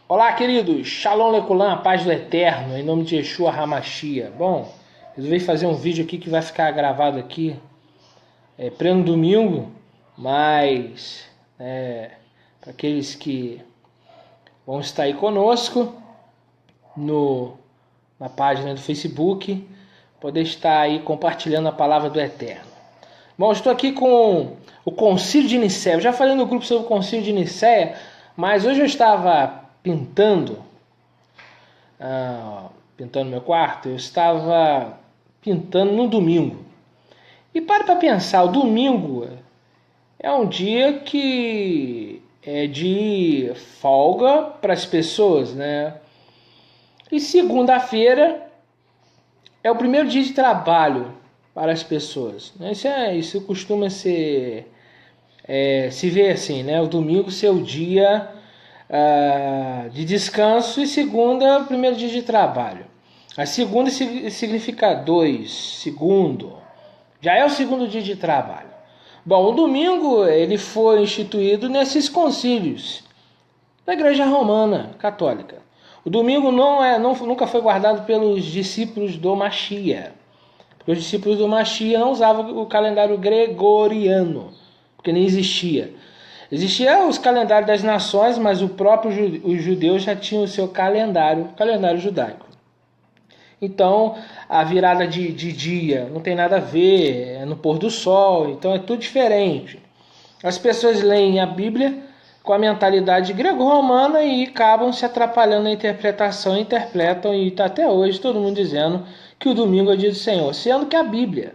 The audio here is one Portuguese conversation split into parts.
Olá, queridos! Shalom Lekulam, a paz do Eterno, em nome de Yeshua HaMashiach. Bom, resolvi fazer um vídeo aqui que vai ficar gravado aqui, pleno domingo, mas para aqueles que vão estar aí conosco na página do Facebook, poder estar aí compartilhando a palavra do Eterno. Bom, estou aqui com o Concílio de Nicéia. Eu já falei no grupo sobre o Concílio de Nicéia, mas hoje eu estava pintando meu quarto. Eu estava pintando no domingo. E para pensar, o domingo é um dia que é de folga para as pessoas, né? E segunda-feira é o primeiro dia de trabalho para as pessoas. Isso costuma ser se vê assim, né? O domingo ser o dia de descanso e segunda o primeiro dia de trabalho. A segunda significa 2, segundo. Já é o segundo dia de trabalho. Bom, o domingo ele foi instituído nesses concílios da Igreja Romana Católica. O domingo nunca foi guardado pelos discípulos do Mashiach. Porque os discípulos do Mashiach não usavam o calendário gregoriano, porque nem existia. Existia os calendários das nações, mas os judeus já tinham o seu calendário judaico. Então, a virada de dia não tem nada a ver, é no pôr do sol, então é tudo diferente. As pessoas leem a Bíblia com a mentalidade grego-romana e acabam se atrapalhando na interpretação, interpretam e está até hoje todo mundo dizendo que o domingo é o dia do Senhor, sendo que a Bíblia.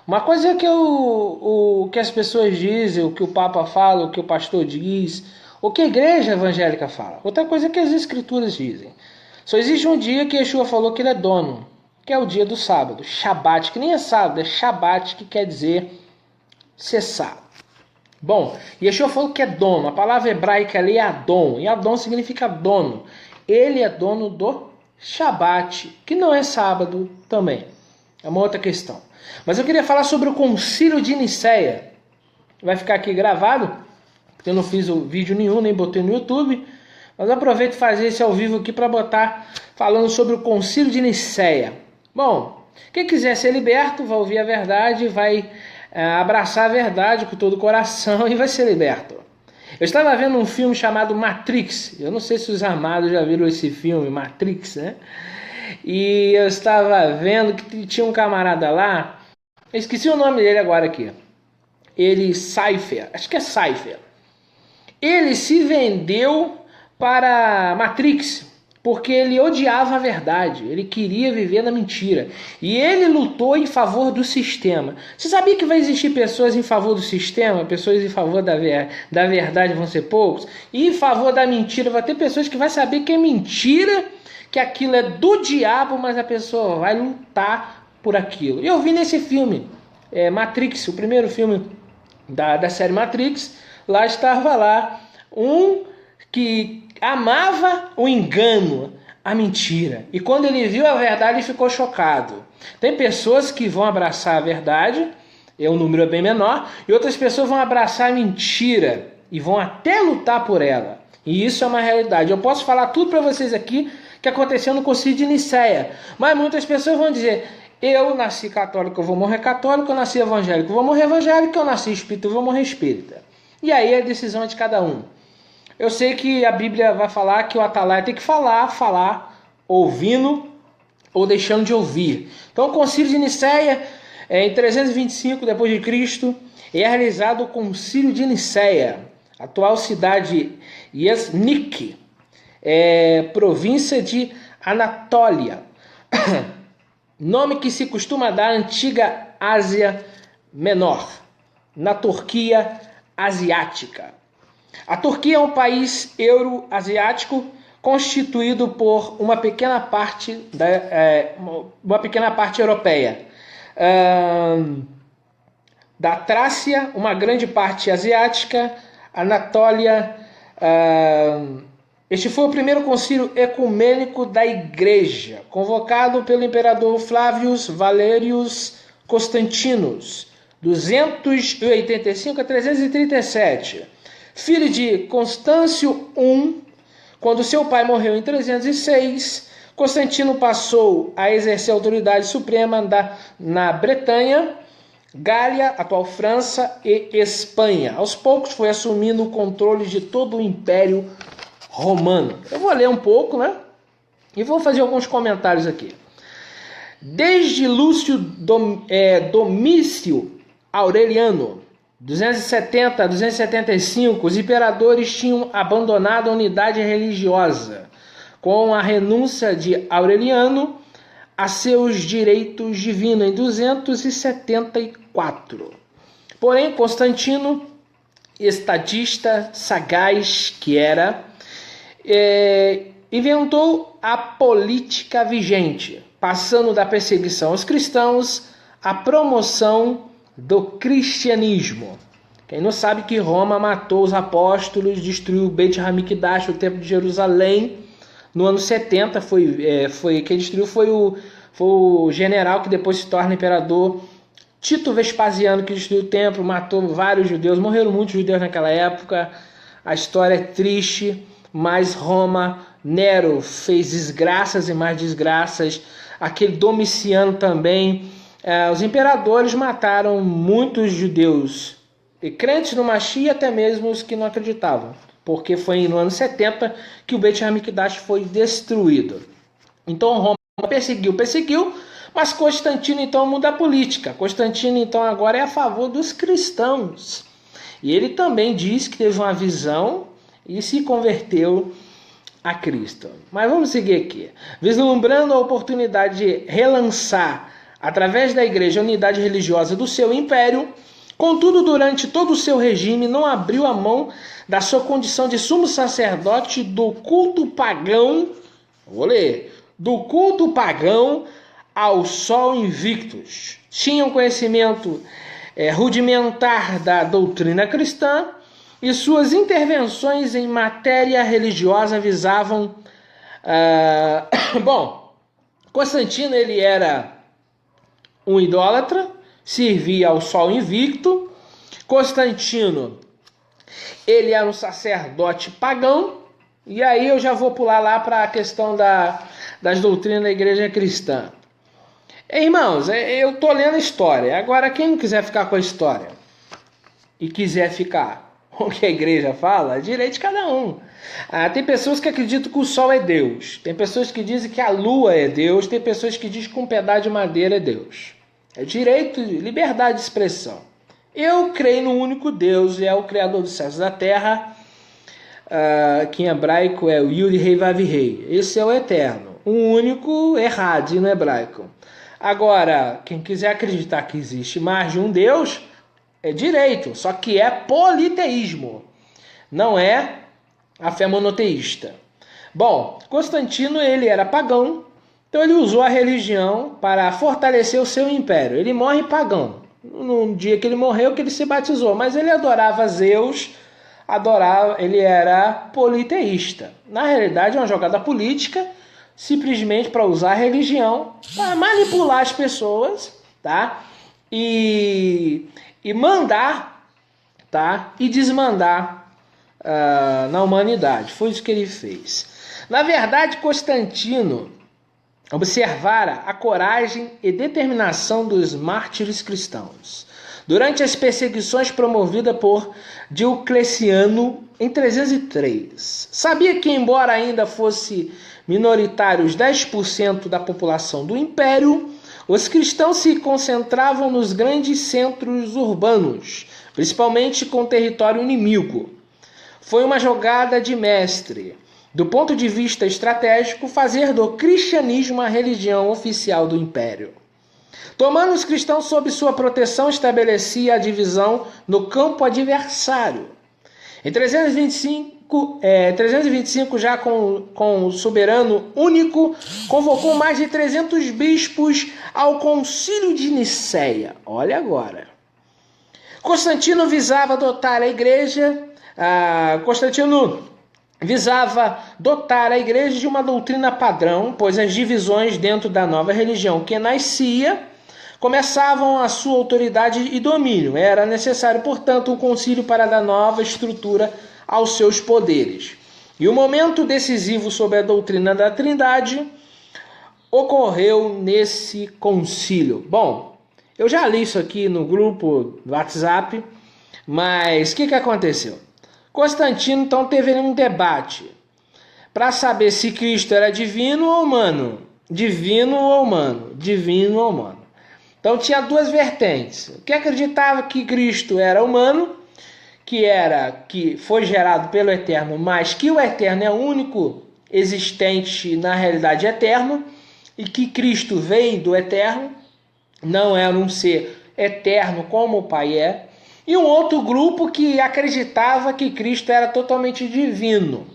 Uma coisa é que o que as pessoas dizem, o que o Papa fala, o que o pastor diz, o que a igreja evangélica fala. Outra coisa é que as escrituras dizem. Só existe um dia que Yeshua falou que ele é dono, que é o dia do sábado, Shabat, que nem é sábado, é Shabat, que quer dizer cessar. Bom, Yeshua falou que é dono, a palavra hebraica ali é Adon, e Adon significa dono. Ele é dono do Shabat, que não é sábado também. É uma outra questão. Mas eu queria falar sobre o Concílio de Nicéia. Vai ficar aqui gravado, porque eu não fiz vídeo nenhum, nem botei no YouTube. Mas eu aproveito fazer esse ao vivo aqui para botar falando sobre o Concílio de Nicéia. Bom, quem quiser ser liberto vai ouvir a verdade, vai abraçar a verdade com todo o coração e vai ser liberto. Eu estava vendo um filme chamado Matrix. Eu não sei se os amados já viram esse filme, Matrix, né? E eu estava vendo que tinha um camarada lá, eu esqueci o nome dele agora aqui. Cypher, acho que é Cypher. Ele se vendeu para Matrix porque ele odiava a verdade, ele queria viver na mentira. E ele lutou em favor do sistema. Você sabia que vai existir pessoas em favor do sistema? Pessoas em favor da verdade vão ser poucos? E em favor da mentira vai ter pessoas que vão saber que é mentira, que aquilo é do diabo, mas a pessoa vai lutar por aquilo. E eu vi nesse filme, Matrix, o primeiro filme da série Matrix, lá estava um que amava o engano, a mentira. E quando ele viu a verdade, ele ficou chocado. Tem pessoas que vão abraçar a verdade, o número é bem menor, e outras pessoas vão abraçar a mentira e vão até lutar por ela. E isso é uma realidade. Eu posso falar tudo para vocês aqui que aconteceu no Concílio de Nicéia, mas muitas pessoas vão dizer: eu nasci católico, eu vou morrer católico; eu nasci evangélico, eu vou morrer evangélico; eu nasci espírita, eu vou morrer espírita. E aí a decisão é de cada um. Eu sei que a Bíblia vai falar que o atalaia tem que falar, ouvindo ou deixando de ouvir. Então o Concílio de Nicéia, em 325 depois de Cristo, é realizado o Concílio de Nicéia, atual cidade Yeznik, província de Anatólia, nome que se costuma dar à antiga Ásia Menor, na Turquia asiática. A Turquia é um país euroasiático constituído por uma pequena parte europeia, da Trácia, uma grande parte asiática, Anatólia. Este foi o primeiro concílio ecumênico da Igreja, convocado pelo imperador Flavius Valerius Constantinus, 285 a 337, filho de Constâncio I, Quando seu pai morreu em 306, Constantino passou a exercer a autoridade suprema na Bretanha, Gália, atual França e Espanha. Aos poucos foi assumindo o controle de todo o Império Romano. Eu vou ler um pouco, né? E vou fazer alguns comentários aqui. Desde Lúcio Domício Aureliano, 270 a 275, os imperadores tinham abandonado a unidade religiosa, com a renúncia de Aureliano a seus direitos divinos em 274. Porém, Constantino, estadista sagaz que era, inventou a política vigente, passando da perseguição aos cristãos à promoção do cristianismo. Quem não sabe que Roma matou os apóstolos, destruiu Beit Hamikdash, o templo de Jerusalém, no ano 70, quem destruiu foi o general que depois se torna imperador, Tito Vespasiano, que destruiu o templo, matou vários judeus, morreram muitos judeus naquela época. A história é triste, mas Nero fez desgraças e mais desgraças, aquele Domiciano também. Os imperadores mataram muitos judeus, e crentes no Mashiach e até mesmo os que não acreditavam, porque foi no ano 70 que o Beit Hamikdash foi destruído. Então Roma perseguiu, mas Constantino então muda a política. Constantino então agora é a favor dos cristãos. E ele também diz que teve uma visão e se converteu a Cristo. Mas vamos seguir aqui. Vislumbrando a oportunidade de relançar, através da igreja, a unidade religiosa do seu império, contudo, durante todo o seu regime, não abriu a mão da sua condição de sumo sacerdote do culto pagão, do culto pagão ao Sol Invictus. Tinham conhecimento rudimentar da doutrina cristã e suas intervenções em matéria religiosa visavam... Constantino ele era um idólatra, servia ao Sol Invicto. Constantino ele era um sacerdote pagão. E aí eu já vou pular lá para a questão das doutrinas da igreja cristã. Irmãos, eu estou lendo a história. Agora, quem não quiser ficar com a história e quiser ficar com o que a igreja fala, é direito de cada um. Tem pessoas que acreditam que o sol é Deus. Tem pessoas que dizem que a lua é Deus. Tem pessoas que dizem que um pedaço de madeira é Deus. É direito, liberdade de expressão. Eu creio no único Deus, é o Criador dos céus e da terra, que em hebraico é o Yud Rei Vav Rei. Esse é o eterno, o único errado no hebraico. Agora, quem quiser acreditar que existe mais de um Deus, é direito, só que é politeísmo, não é a fé monoteísta. Bom, Constantino ele era pagão, então ele usou a religião para fortalecer o seu império. Ele morre pagão. No dia que ele morreu, que ele se batizou, mas ele adorava Zeus, ele era politeísta. Na realidade, é uma jogada política, simplesmente para usar a religião para manipular as pessoas, tá? E mandar, tá? E desmandar na humanidade. Foi isso que ele fez. Na verdade, Constantino observara a coragem e determinação dos mártires cristãos durante as perseguições promovidas por Diocleciano em 303. Sabia que, embora ainda fosse minoritários 10% da população do império, os cristãos se concentravam nos grandes centros urbanos, principalmente com território inimigo. Foi uma jogada de mestre, do ponto de vista estratégico, fazer do cristianismo a religião oficial do império. Tomando os cristãos sob sua proteção, estabelecia a divisão no campo adversário. Em 325, já com o soberano único, convocou mais de 300 bispos ao concílio de Nicéia. Olha agora. Constantino visava dotar a igreja de uma doutrina padrão, pois as divisões dentro da nova religião que nascia começavam a sua autoridade e domínio. Era necessário, portanto, um concílio para dar nova estrutura aos seus poderes. E o momento decisivo sobre a doutrina da Trindade ocorreu nesse concílio. Bom, eu já li isso aqui no grupo do WhatsApp, mas o que aconteceu? Constantino então teve um debate para saber se Cristo era divino ou humano. Divino ou humano. Divino ou humano. Então tinha duas vertentes. O que acreditava que Cristo era humano, que foi gerado pelo Eterno, mas que o Eterno é o único existente na realidade eterno, e que Cristo veio do Eterno, não era um ser eterno como o Pai é. E um outro grupo que acreditava que Cristo era totalmente divino.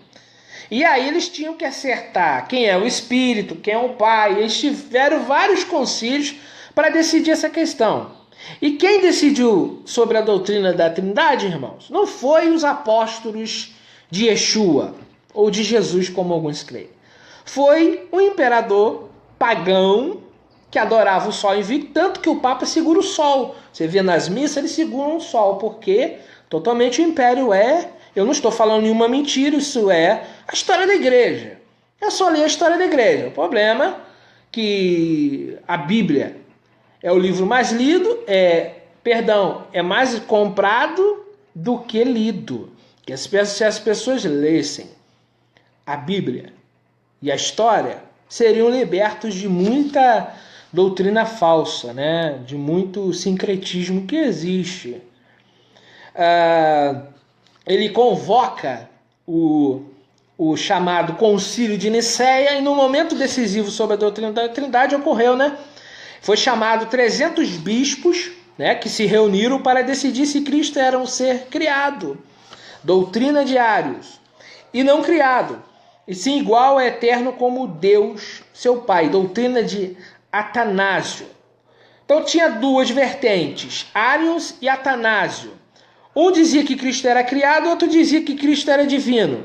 E aí eles tinham que acertar quem é o Espírito, quem é o Pai. Eles tiveram vários concílios para decidir essa questão. E quem decidiu sobre a doutrina da Trindade, irmãos, não foi os apóstolos de Yeshua, ou de Jesus, como alguns creem. Foi um imperador pagão que adorava o sol invicto, tanto que o Papa segura o sol. Você vê nas missas, eles seguram o sol, porque totalmente o império eu não estou falando nenhuma mentira, isso é a história da igreja. É só ler a história da igreja. O problema é que a Bíblia é o livro mais lido, é mais comprado do que lido. Que se as pessoas lessem a Bíblia e a história, seriam libertos de muita doutrina falsa, né? De muito sincretismo que existe. Ele convoca o chamado Concílio de Nicéia, e no momento decisivo sobre a doutrina da Trindade ocorreu, né? Foi chamado 300 bispos, né, que se reuniram para decidir se Cristo era um ser criado, doutrina de Arius, e não criado, e sim igual ao eterno como Deus, seu Pai, doutrina de Atanásio. Então tinha duas vertentes, Arius e Atanásio. Um dizia que Cristo era criado, outro dizia que Cristo era divino.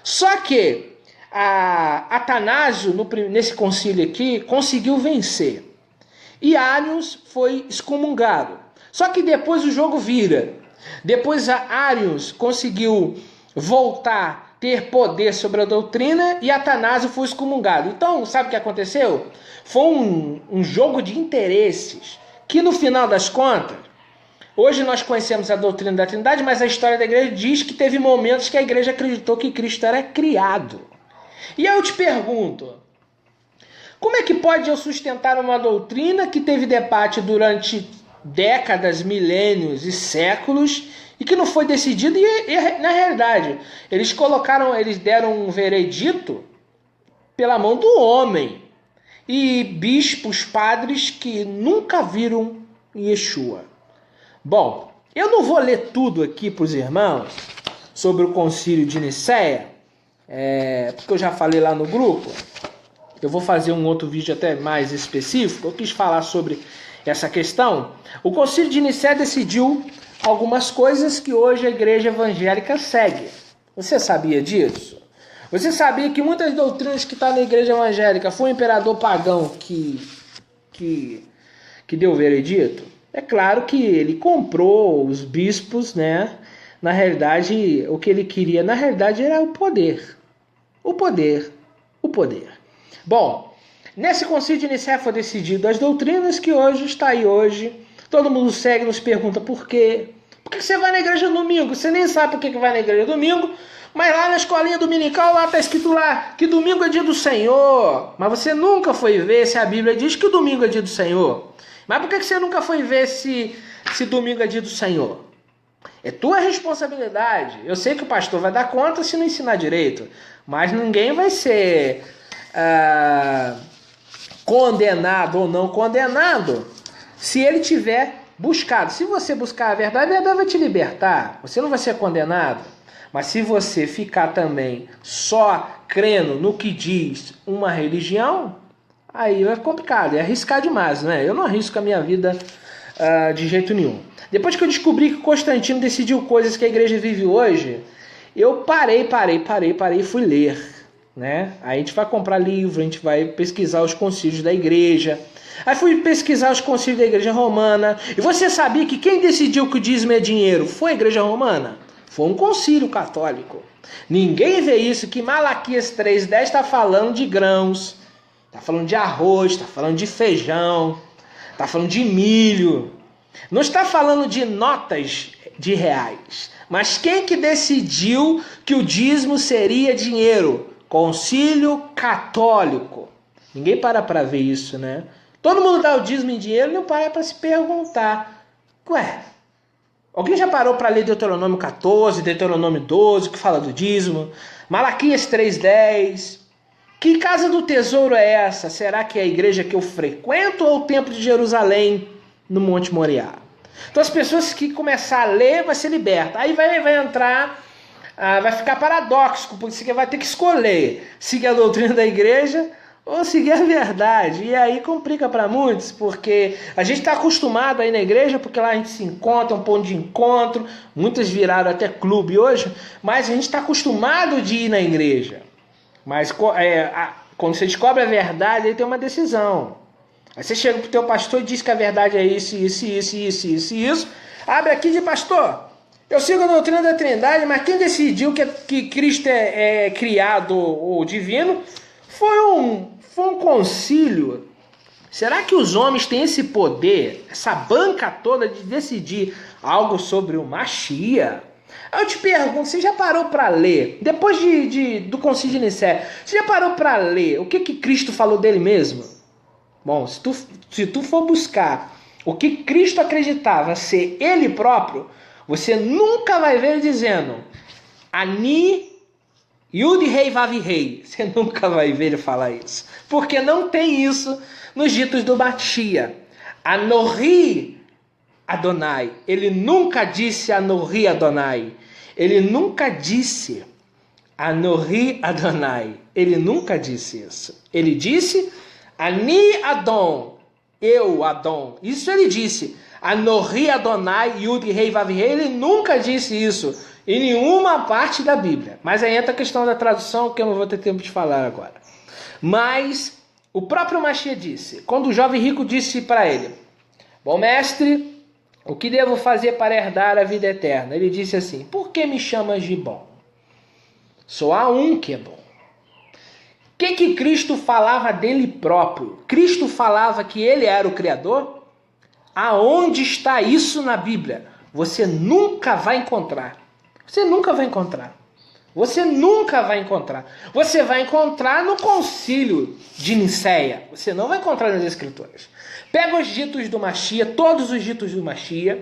Só que Atanásio, nesse concílio aqui, conseguiu vencer. E Arius foi excomungado. Só que depois o jogo vira. Depois Arius conseguiu voltar, ter poder sobre a doutrina, e Atanásio foi excomungado. Então, sabe o que aconteceu? Foi um jogo de interesses, que no final das contas, hoje nós conhecemos a doutrina da Trindade, mas a história da igreja diz que teve momentos que a igreja acreditou que Cristo era criado. E aí eu te pergunto, como é que pode eu sustentar uma doutrina que teve debate durante décadas, milênios e séculos e que não foi decidida? E na realidade, eles deram um veredito pela mão do homem, e bispos, padres que nunca viram Yeshua. Bom, eu não vou ler tudo aqui para os irmãos sobre o Concílio de Nicéia, porque eu já falei lá no grupo. Eu vou fazer um outro vídeo até mais específico. Eu quis falar sobre essa questão. O Concílio de Nicéia decidiu algumas coisas que hoje a igreja evangélica segue. Você sabia disso? Você sabia que muitas doutrinas que estão na igreja evangélica foi o imperador pagão que deu o veredito? É claro que ele comprou os bispos, né? Na realidade, o que ele queria, na realidade, era o poder. O poder. Bom, nesse concílio de Nicéia foi decidido as doutrinas que hoje está aí hoje. Todo mundo segue, nos pergunta por quê. Por que você vai na igreja domingo? Você nem sabe por que vai na igreja domingo, mas lá na escolinha dominical, lá está escrito lá que domingo é dia do Senhor. Mas você nunca foi ver se a Bíblia diz que o domingo é dia do Senhor. Mas por que você nunca foi ver se domingo é dia do Senhor? É tua responsabilidade. Eu sei que o pastor vai dar conta se não ensinar direito, mas ninguém vai ser condenado ou não condenado se ele tiver buscado. Se você buscar a verdade vai te libertar. Você não vai ser condenado. Mas se você ficar também só crendo no que diz uma religião, aí é complicado, é arriscar demais, né? Eu não arrisco a minha vida de jeito nenhum. Depois que eu descobri que Constantino decidiu coisas que a igreja vive hoje, eu parei e fui ler, né? Aí a gente vai comprar livro, a gente vai pesquisar os concílios da igreja. Aí fui pesquisar os concílios da igreja romana. E você sabia que quem decidiu que o dízimo é dinheiro foi a igreja romana? Foi um concílio católico. Ninguém vê isso, que Malaquias 3,10 está falando de grãos, está falando de arroz, está falando de feijão, está falando de milho. Não está falando de notas de reais. Mas quem que decidiu que o dízimo seria dinheiro? Concílio católico. Ninguém para ver isso, né? Todo mundo dá o dízimo em dinheiro e não para se perguntar. Ué, alguém já parou para ler Deuteronômio 14, Deuteronômio 12, que fala do dízimo? Malaquias 3,10. Que casa do tesouro é essa? Será que é a igreja que eu frequento ou o templo de Jerusalém no Monte Moriá? Então as pessoas que começar a ler vai ser liberta. Aí vai entrar, vai ficar paradoxo, porque você vai ter que escolher seguir a doutrina da igreja ou seguir a verdade. E aí complica para muitos, porque a gente está acostumado a ir na igreja, porque lá a gente se encontra, é um ponto de encontro. Muitas viraram até clube hoje, mas a gente está acostumado de ir na igreja. Mas quando você descobre a verdade, aí tem uma decisão. Aí você chega pro teu pastor e diz que a verdade é isso. Abre aqui de pastor. Eu sigo a doutrina da Trindade, mas quem decidiu que Cristo é criado ou divino foi um concílio. Será que os homens têm esse poder, essa banca toda de decidir algo sobre o Mashiach? Eu te pergunto, você já parou para ler, depois do concílio de Nicéia, você já parou para ler o que Cristo falou dele mesmo? Bom, se tu for buscar o que Cristo acreditava ser ele próprio, você nunca vai ver ele dizendo Ani Yud Rei Vav Rei. Você nunca vai ver ele falar isso. Porque não tem isso nos ditos do Mashiach. Anohi Adonai. Ele nunca disse Anohi Adonai. Ele nunca disse Anohi Adonai. Ele nunca disse isso. Ele disse Ani Adon. Eu, Adon. Isso ele disse. Anohi Adonai Yud Rei Vav Rei. Ele nunca disse isso em nenhuma parte da Bíblia. Mas aí entra a questão da tradução, que eu não vou ter tempo de falar agora. Mas o próprio Mashiach disse, quando o jovem rico disse para ele, bom mestre, o que devo fazer para herdar a vida eterna? Ele disse assim, por que me chamas de bom? Só há um que é bom. O que Cristo falava dele próprio? Cristo falava que ele era o Criador? Aonde está isso na Bíblia? Você nunca vai encontrar. Você nunca vai encontrar. Você nunca vai encontrar. Você vai encontrar no concílio de Nicéia. Você não vai encontrar nas Escrituras. Pega os ditos do Mashiach, todos os ditos do Mashiach.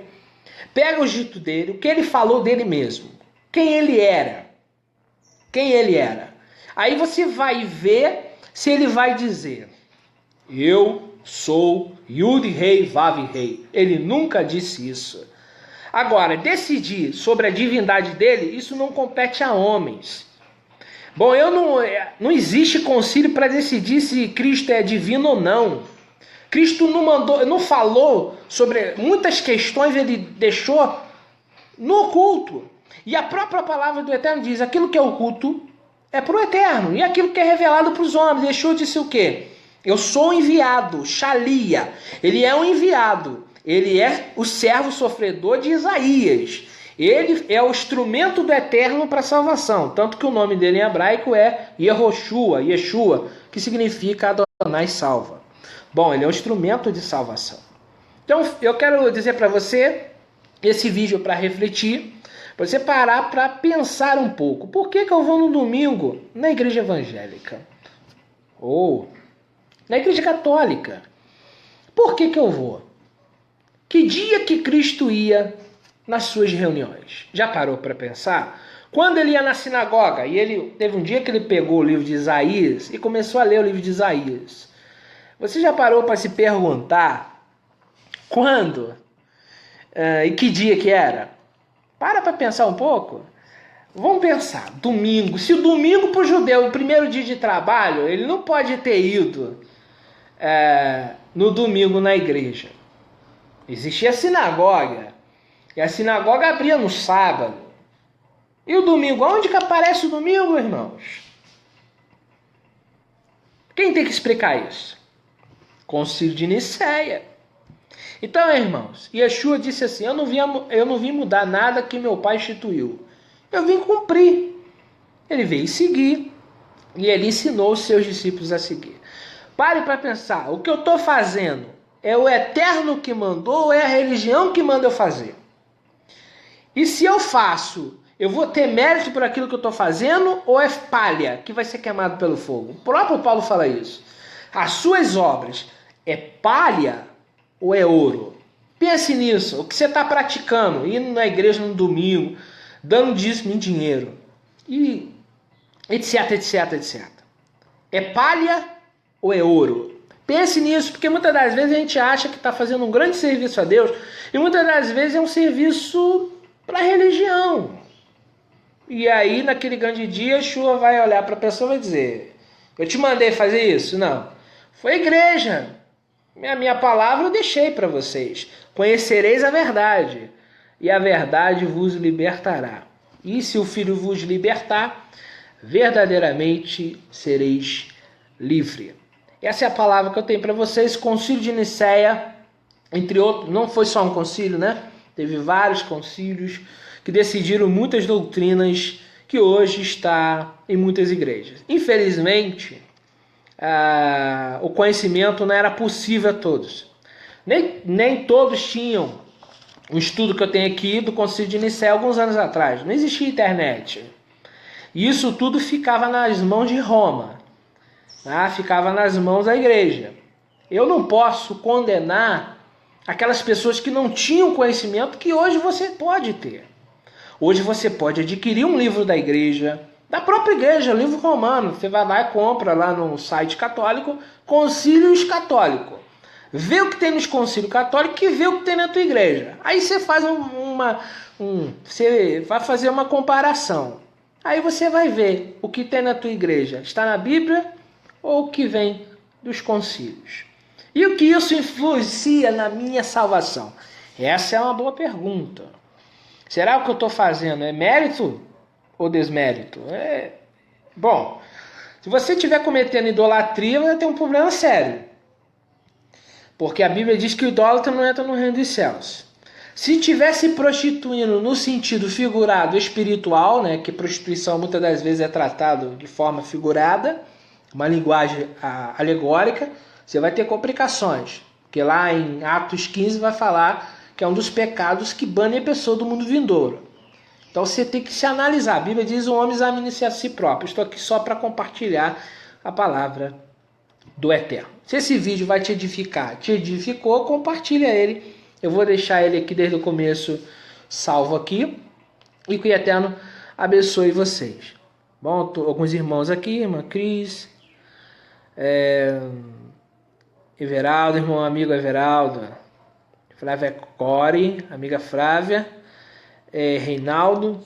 Pega os ditos dele, o que ele falou dele mesmo. Quem ele era. Quem ele era. Aí você vai ver se ele vai dizer, eu sou Yud Rei Vav Rei. Ele nunca disse isso. Agora, decidir sobre a divindade dele, isso não compete a homens. Bom, não existe concílio para decidir se Cristo é divino ou não. Cristo não falou sobre muitas questões, ele deixou no oculto. E a própria palavra do Eterno diz, aquilo que é oculto é para o Eterno. E aquilo que é revelado para os homens, deixou de ser o quê? Eu sou o enviado, Shalia. Ele é um enviado. Ele é o servo sofredor de Isaías. Ele é o instrumento do Eterno para a salvação. Tanto que o nome dele em hebraico é Yeshua, que significa Adonai salva. Bom, ele é um instrumento de salvação. Então, eu quero dizer para você, esse vídeo para refletir, para você parar para pensar um pouco. Por que eu vou no domingo na igreja evangélica? Ou na igreja católica? Por que eu vou? Que dia que Cristo ia nas suas reuniões? Já parou para pensar? Quando ele ia na sinagoga, e ele teve um dia que ele pegou o livro de Isaías e começou a ler o livro de Isaías. Você já parou para se perguntar quando e que dia que era? Para pensar um pouco. Vamos pensar, domingo. Se o domingo para o judeu, o primeiro dia de trabalho, ele não pode ter ido no domingo na igreja. Existia a sinagoga. E a sinagoga abria no sábado. E o domingo? Onde que aparece o domingo, irmãos? Quem tem que explicar isso? Concílio de Nicéia. Então, irmãos, Yeshua disse assim, eu não vim mudar nada que meu pai instituiu. eu vim cumprir. Ele veio seguir e ele ensinou os seus discípulos a seguir. Pare para pensar, o que eu estou fazendo é o Eterno que mandou ou é a religião que manda eu fazer? E se eu faço, eu vou ter mérito por aquilo que eu estou fazendo ou é palha que vai ser queimado pelo fogo? O próprio Paulo fala isso. As suas obras é palha ou é ouro? Pense nisso, o que você está praticando, indo na igreja no domingo, dando dízimo em dinheiro, e etc, etc, etc. É palha ou é ouro? Pense nisso, porque muitas das vezes a gente acha que está fazendo um grande serviço a Deus, e muitas das vezes é um serviço para a religião. E aí, naquele grande dia, a chuva vai olhar para a pessoa e vai dizer: eu te mandei fazer isso? Não. Foi a igreja. A minha palavra eu deixei para vocês. Conhecereis a verdade, e a verdade vos libertará. E se o Filho vos libertar, verdadeiramente sereis livre. Essa é a palavra que eu tenho para vocês. Concílio de Nicéia, entre outros, não foi só um concílio, né? Teve vários concílios que decidiram muitas doutrinas que hoje está em muitas igrejas. Infelizmente, o conhecimento não era possível a todos. Nem todos tinham um estudo que eu tenho aqui do Concílio de Nicéia alguns anos atrás. Não existia internet. E isso tudo ficava nas mãos de Roma. Ficava nas mãos da igreja. Eu não posso condenar aquelas pessoas que não tinham conhecimento que hoje você pode ter. Hoje você pode adquirir um livro da igreja, da própria igreja, livro romano. Você vai lá e compra lá no site católico, Concílios Católico. Vê o que tem nos concílios católicos e vê o que tem na tua igreja. Aí você faz você vai fazer uma comparação. Aí você vai ver o que tem na tua igreja. Está na Bíblia ou o que vem dos concílios? E o que isso influencia na minha salvação? Essa é uma boa pergunta. Será que o que eu estou fazendo é mérito ou desmérito? Bom, se você estiver cometendo idolatria, vai ter um problema sério. Porque a Bíblia diz que o idólatra não entra no reino dos céus. Se estiver se prostituindo no sentido figurado espiritual, né, que prostituição muitas das vezes é tratado de forma figurada, uma linguagem alegórica, você vai ter complicações. Porque lá em Atos 15 vai falar que é um dos pecados que bane a pessoa do mundo vindouro. Então você tem que se analisar. A Bíblia diz: o homem examine-se a si próprio. Estou aqui só para compartilhar a palavra do Eterno. Se esse vídeo vai te edificar, te edificou, compartilha ele. Eu vou deixar ele aqui desde o começo salvo aqui. E que o Eterno abençoe vocês. Bom, alguns irmãos aqui, irmã Cris, Everaldo, irmão amigo Everaldo, Flávia Core, amiga Flávia, Reinaldo.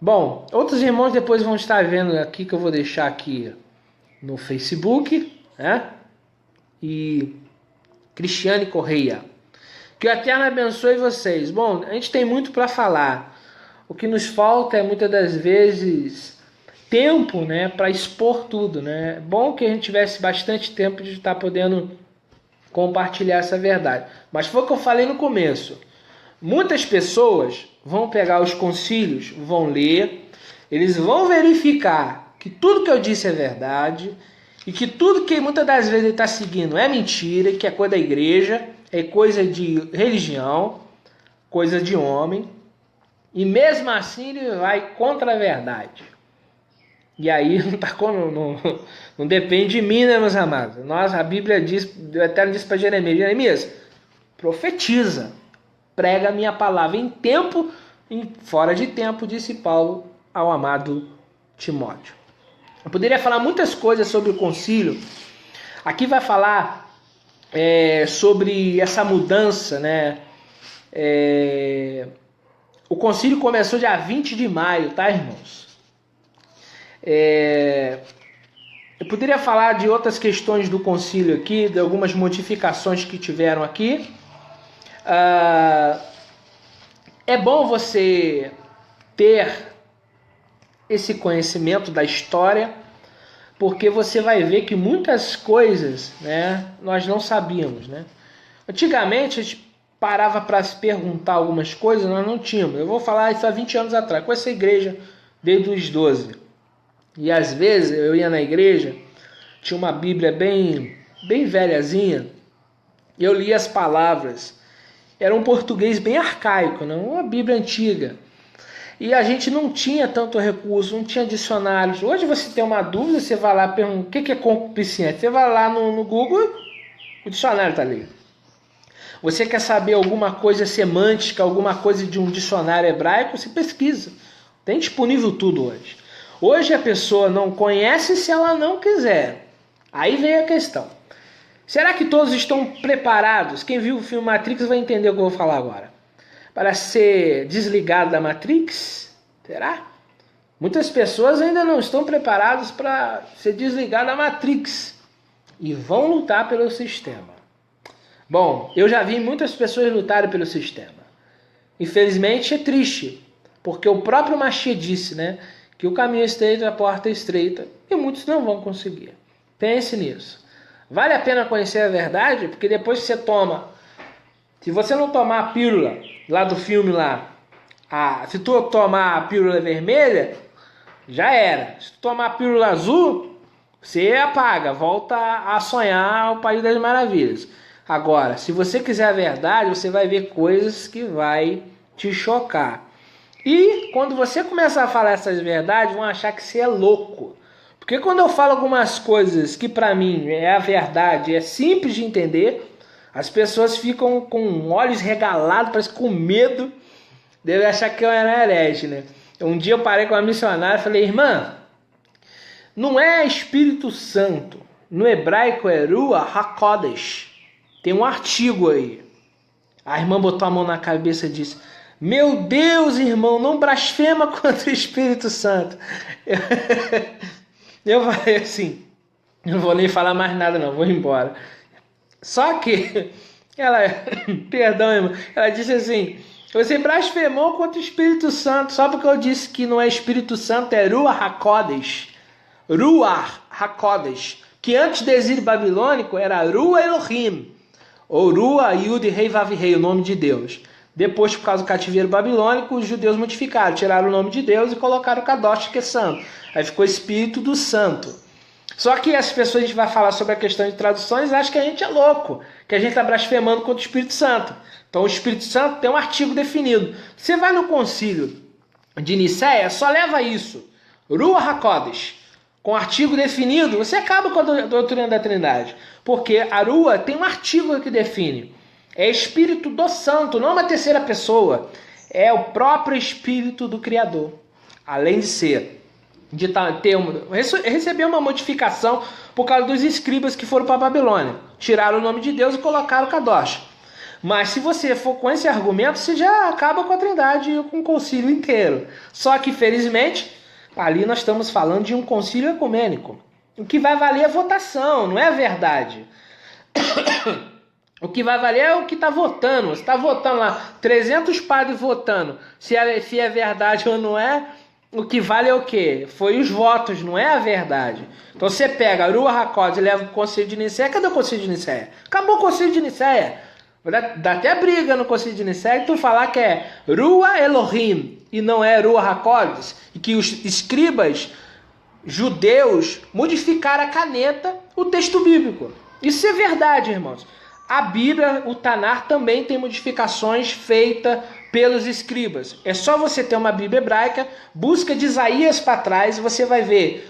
Bom, outros irmãos depois vão estar vendo aqui, que eu vou deixar aqui no Facebook, né? E Cristiane Correia. Que o Eterno abençoe vocês. Bom, a gente tem muito para falar. O que nos falta é muitas das vezes tempo, né, para expor tudo, né? É bom que a gente tivesse bastante tempo de estar podendo compartilhar essa verdade. Mas foi o que eu falei no começo. Muitas pessoas vão pegar os concílios, vão ler, eles vão verificar que tudo que eu disse é verdade e que tudo que muitas das vezes ele está seguindo é mentira, que é coisa da igreja, é coisa de religião, coisa de homem, e mesmo assim ele vai contra a verdade. E aí não depende de mim, né, meus amados? A Bíblia diz, o Eterno disse para Jeremias, profetiza, prega a minha palavra em tempo e fora de tempo, disse Paulo ao amado Timóteo. Eu poderia falar muitas coisas sobre o concílio. Aqui vai falar sobre essa mudança, né? O concílio começou dia 20 de maio, tá, irmãos? Eu poderia falar de outras questões do concílio aqui, de algumas modificações que tiveram aqui. É bom você ter esse conhecimento da história, porque você vai ver que muitas coisas, né, nós não sabíamos, né? Antigamente a gente parava para se perguntar algumas coisas, nós não tínhamos. Eu vou falar isso há 20 anos atrás. Com essa igreja desde os 12. E às vezes eu ia na igreja, tinha uma Bíblia bem velhazinha, e eu lia as palavras. Era um português bem arcaico, não uma Bíblia antiga. E a gente não tinha tanto recurso, não tinha dicionários. Hoje você tem uma dúvida, você vai lá pergunta, o que é concupiscente? Você vai lá no Google, o dicionário está ali. Você quer saber alguma coisa semântica, alguma coisa de um dicionário hebraico, você pesquisa. Tem disponível tudo hoje. Hoje a pessoa não conhece se ela não quiser. Aí vem a questão. Será que todos estão preparados? Quem viu o filme Matrix vai entender o que eu vou falar agora. Para ser desligado da Matrix? Será? Muitas pessoas ainda não estão preparadas para ser desligadas da Matrix. E vão lutar pelo sistema. Bom, eu já vi muitas pessoas lutarem pelo sistema. Infelizmente é triste. Porque o próprio Mashiach disse, né? Que o caminho é estreito, a porta é estreita. E muitos não vão conseguir. Pense nisso. Vale a pena conhecer a verdade? Porque depois que você toma... Se você não tomar a pílula lá do filme lá... se tu tomar a pílula vermelha, já era. Se tu tomar a pílula azul, você apaga. Volta a sonhar o País das Maravilhas. Agora, se você quiser a verdade, você vai ver coisas que vai te chocar. E quando você começar a falar essas verdades, vão achar que você é louco. Porque quando eu falo algumas coisas que para mim é a verdade, é simples de entender, as pessoas ficam com olhos regalados, parece com medo, devem achar que eu era herege, né? Um dia eu parei com uma missionária e falei, irmã, não é Espírito Santo, no hebraico é Ruach HaKodesh. Tem um artigo aí. A irmã botou a mão na cabeça e disse, meu Deus, irmão, não blasfema contra o Espírito Santo. Eu falei assim, não vou nem falar mais nada não, vou embora. Só que, perdão, irmão, ela disse assim, você blasfemou contra o Espírito Santo, só porque eu disse que não é Espírito Santo, é Ruach HaKodesh. Ruach HaKodesh, que antes do exílio babilônico era Ruach Elohim, ou Ruach Yud Rei Vav Rei, o nome de Deus. Depois, por causa do cativeiro babilônico, os judeus modificaram, tiraram o nome de Deus e colocaram o Kadosh, que é santo. Aí ficou Espírito do Santo. Só que as pessoas, a gente vai falar sobre a questão de traduções, acham que a gente é louco, que a gente está blasfemando contra o Espírito Santo. Então o Espírito Santo tem um artigo definido. Você vai no concílio de Nicéia, só leva isso, Ruach HaKodesh, com artigo definido, você acaba com a doutrina da Trindade. Porque a Ruach tem um artigo que define. É Espírito do Santo, não uma terceira pessoa. É o próprio Espírito do Criador. Além de ser, receber uma modificação por causa dos escribas que foram para a Babilônia. Tiraram o nome de Deus e colocaram o Kadosh. Mas se você for com esse argumento, você já acaba com a Trindade e com o concílio inteiro. Só que, felizmente, ali nós estamos falando de um concílio ecumênico. O que vai valer é a votação, não é a verdade. O que vai valer é o que está votando. Você está votando lá, 300 padres votando. Se é verdade ou não é, o que vale é o quê? Foi os votos, não é a verdade. Então você pega a Ruach HaKodesh e leva o Conselho de Nicéia. Cadê o Conselho de Nicéia? Acabou o Conselho de Nicéia. Dá até briga no Conselho de Nicéia e tu falar que é Ruach Elohim e não é Ruach HaKodesh. E que os escribas judeus modificaram a caneta, o texto bíblico. Isso é verdade, irmãos. A Bíblia, o Tanar, também tem modificações feitas pelos escribas. É só você ter uma Bíblia hebraica, busca de Isaías para trás, e você vai ver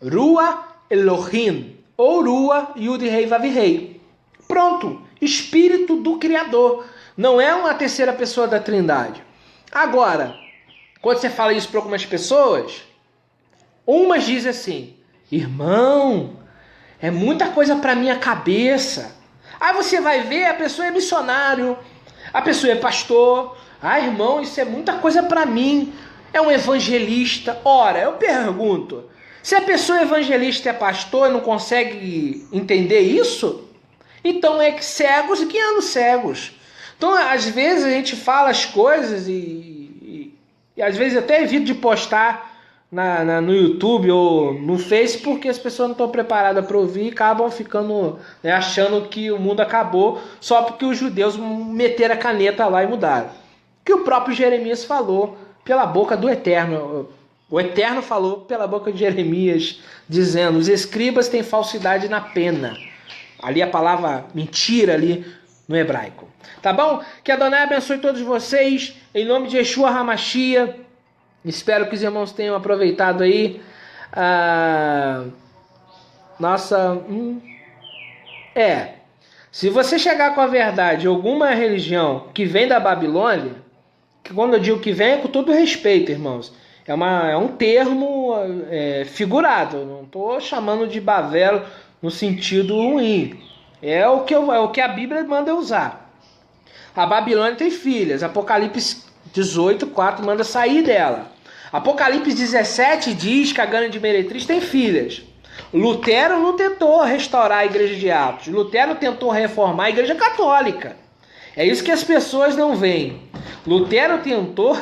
Ruach Elohim, ou Ruach Yud Rei Vav Rei. Pronto, Espírito do Criador. Não é uma terceira pessoa da Trindade. Agora, quando você fala isso para algumas pessoas, umas dizem assim, irmão, é muita coisa para minha cabeça. Aí você vai ver, a pessoa é missionário, a pessoa é pastor. Ah, irmão, isso é muita coisa para mim. É um evangelista. Ora, eu pergunto, se a pessoa é evangelista e é pastor e não consegue entender isso, então é que cegos e que andam cegos. Então, às vezes a gente fala as coisas e às vezes eu até evito de postar no YouTube ou no Face, porque as pessoas não estão preparadas para ouvir e acabam ficando, né, achando que o mundo acabou só porque os judeus meteram a caneta lá e mudaram. Que o próprio Jeremias falou pela boca do Eterno. O Eterno falou pela boca de Jeremias, dizendo: os escribas têm falsidade na pena. Ali a palavra mentira ali no hebraico. Tá bom? Que Adonai abençoe todos vocês. Em nome de Yeshua HaMashiach. Espero que os irmãos tenham aproveitado aí a nossa... Se você chegar com a verdade alguma religião que vem da Babilônia, que quando eu digo que vem é com todo respeito, irmãos, é um termo figurado, eu não estou chamando de Babel no sentido ruim, é o que a Bíblia manda usar. A Babilônia tem filhas, Apocalipse 18:4 manda sair dela. Apocalipse 17 diz que a grande meretriz tem filhas. Lutero não tentou restaurar a igreja de Atos. Lutero tentou reformar a igreja católica. É isso que as pessoas não veem. Lutero tentou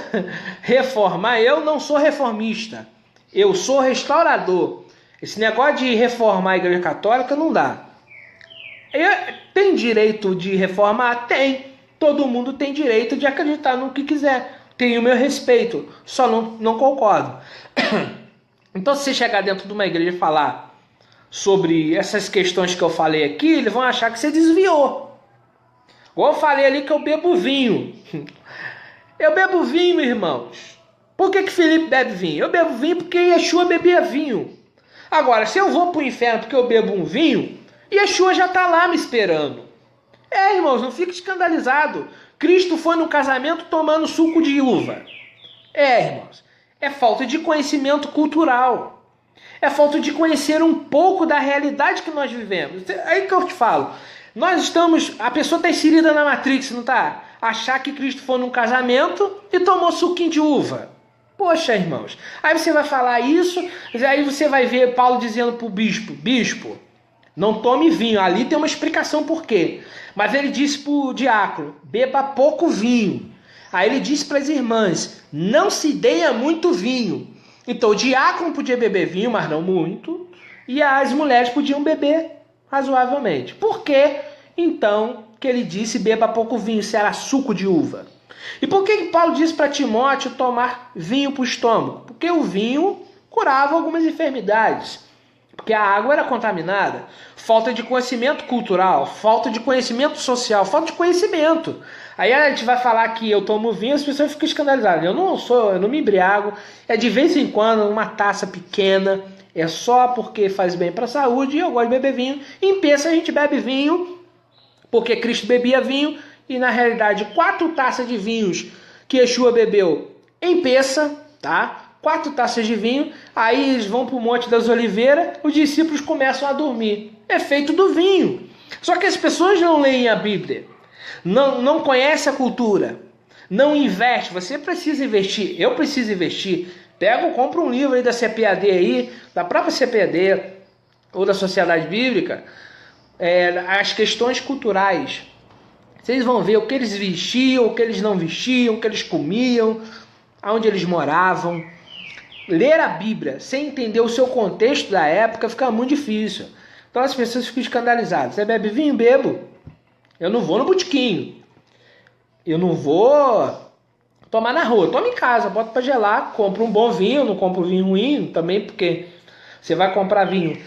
reformar. Eu não sou reformista. Eu sou restaurador. Esse negócio de reformar a igreja católica não dá. Tem direito de reformar? Tem. Todo mundo tem direito de acreditar no que quiser. Tenho o meu respeito. Só não concordo. Então, se você chegar dentro de uma igreja e falar sobre essas questões que eu falei aqui, eles vão achar que você desviou. Igual eu falei ali que eu bebo vinho. Eu bebo vinho, irmãos. Por que Felipe bebe vinho? Eu bebo vinho porque Yeshua bebia vinho. Agora, se eu vou para o inferno porque eu bebo um vinho, Yeshua já está lá me esperando. Irmãos, não fique escandalizado. Cristo foi no casamento tomando suco de uva. Irmãos. É falta de conhecimento cultural. É falta de conhecer um pouco da realidade que nós vivemos. Aí que eu te falo. A pessoa está inserida na Matrix, não está? Achar que Cristo foi num casamento e tomou suquinho de uva. Poxa, irmãos. Aí você vai falar isso, aí você vai ver Paulo dizendo para o bispo, não tome vinho. Ali tem uma explicação por quê. Mas ele disse para o diácono, beba pouco vinho. Aí ele disse para as irmãs, não se deia muito vinho. Então o diácono podia beber vinho, mas não muito. E as mulheres podiam beber razoavelmente. Por que, então, que ele disse beba pouco vinho, se era suco de uva? E por que Paulo disse para Timóteo tomar vinho para o estômago? Porque o vinho curava algumas enfermidades. Porque a água era contaminada. Falta de conhecimento cultural, falta de conhecimento social, falta de conhecimento. Aí a gente vai falar que eu tomo vinho, as pessoas ficam escandalizadas. Eu não me embriago. É de vez em quando, uma taça pequena. É só porque faz bem para a saúde e eu gosto de beber vinho. Em Pêssego a gente bebe vinho porque Cristo bebia vinho. E na realidade 4 taças de vinhos que Yeshua bebeu em Pêssego, tá? 4 taças de vinho. Aí eles vão para o Monte das Oliveiras. Os discípulos começam a dormir. Efeito do vinho. Só que as pessoas não leem a Bíblia. Não conhece a cultura, não investe. Você precisa investir, eu preciso investir. Compra um livro aí da CPAD aí, da própria CPAD ou da Sociedade Bíblica, as questões culturais. Vocês vão ver o que eles vestiam, o que eles não vestiam, o que eles comiam, aonde eles moravam. Ler a Bíblia sem entender o seu contexto da época fica muito difícil. Então as pessoas ficam escandalizadas. Você bebe vinho? Bebo. Eu não vou no botequim. Eu não vou tomar na rua. Tomo em casa, boto para gelar, compro um bom vinho, não compro vinho ruim também, porque você vai comprar vinho.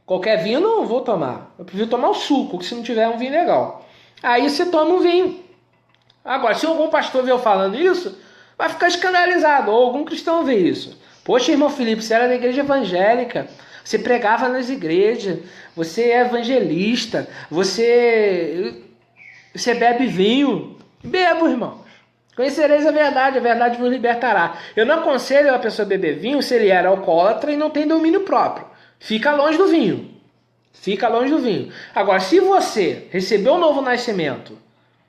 Qualquer vinho eu não vou tomar. Eu prefiro tomar o suco, se não tiver um vinho legal. Aí você toma um vinho. Agora, se algum pastor ver eu falando isso, vai ficar escandalizado. Ou algum cristão ver isso. Poxa, irmão Felipe, você era da igreja evangélica. Você pregava nas igrejas, você é evangelista, você bebe vinho. Bebo, irmão. Conhecereis a verdade vos libertará. Eu não aconselho a pessoa a beber vinho se ele era alcoólatra e não tem domínio próprio. Fica longe do vinho. Fica longe do vinho. Agora, se você recebeu um novo nascimento,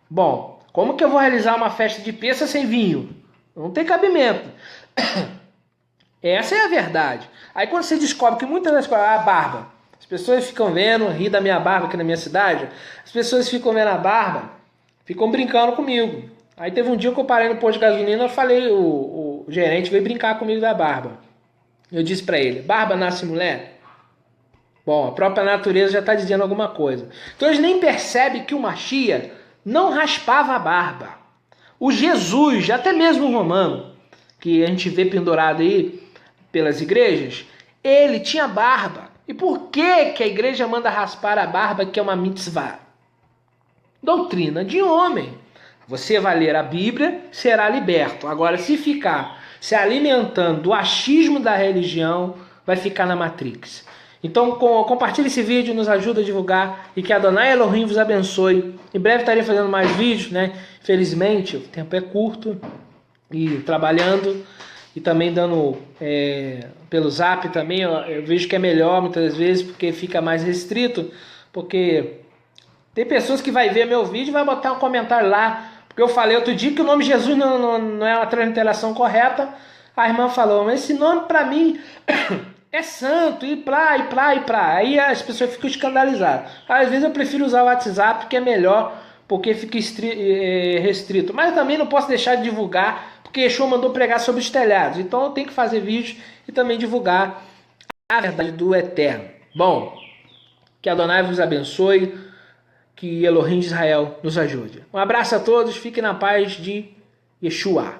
bom, como que eu vou realizar uma festa de Pêssego sem vinho? Não tem cabimento. Essa é a verdade. Aí quando você descobre que muitas das coisas... A barba. As pessoas ficam vendo, ri da minha barba aqui na minha cidade. As pessoas ficam vendo a barba, ficam brincando comigo. Aí teve um dia que eu parei no posto de gasolina, eu falei, o gerente veio brincar comigo da barba. Eu disse para ele, barba nasce mulher? Bom, a própria natureza já está dizendo alguma coisa. Então eles nem percebem que o Mashiach não raspava a barba. O Jesus, até mesmo o romano, que a gente vê pendurado aí pelas igrejas, ele tinha barba. E por que a igreja manda raspar a barba, que é uma mitzvah? Doutrina de homem. Você vai ler a Bíblia, será liberto. Agora, se ficar se alimentando do achismo da religião, vai ficar na Matrix. Então, compartilhe esse vídeo, nos ajuda a divulgar e que Adonai Elohim vos abençoe. Em breve estarei fazendo mais vídeos, né? Infelizmente, o tempo é curto e trabalhando e também dando pelo Zap também. Eu vejo que é melhor muitas vezes porque fica mais restrito, porque tem pessoas que vai ver meu vídeo e vai botar um comentário lá, porque eu falei outro dia que o nome Jesus não é uma transliteração correta. A irmã falou, mas esse nome para mim é santo, e pra. Aí as pessoas ficam escandalizadas. Às vezes eu prefiro usar o WhatsApp, que é melhor, porque fica restrito. Mas também não posso deixar de divulgar, porque Yeshua mandou pregar sobre os telhados. Então eu tenho que fazer vídeos e também divulgar a verdade do Eterno. Bom, que Adonai vos abençoe, que Elohim de Israel nos ajude. Um abraço a todos, fiquem na paz de Yeshua.